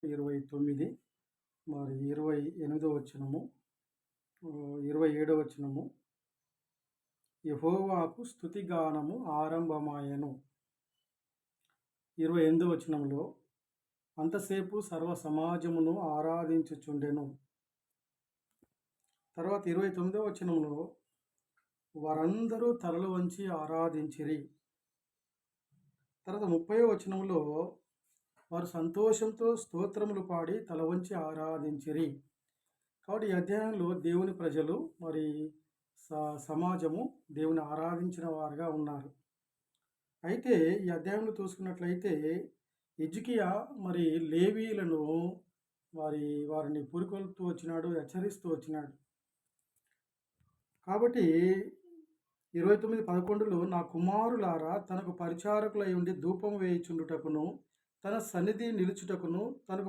29 మరి 28 వచనము, 27 వచనము. యెహోవాకు స్తుతిగానము ఆరంభమాయెను. 28 వచనంలో అంతసేపు సర్వ సమాజమును ఆరాధించుచుండెను. తర్వాత 29వ వచనంలో వారందరూ తలలు వంచి ఆరాధించిరి. తర్వాత 30వ వచనంలో వారు సంతోషంతో స్తోత్రములు పాడి తల వంచి ఆరాధించిరి. కాబట్టి ఈ అధ్యాయంలో దేవుని ప్రజలు మరి సమాజము దేవుని ఆరాధించిన వారుగా ఉన్నారు. అయితే ఈ అధ్యాయంలో చూసుకున్నట్లయితే హిజ్కియా మరి లేవీయులను వారిని పురికొల్పుతూ వచ్చినాడు, హెచ్చరిస్తూ వచ్చినాడు. కాబట్టి 29:11లో నా కుమారులారా తనకు పరిచారకులై ఉండి ధూపం వేయుచుండుటకును తన సన్నిధి నిలుచుటకును తనకు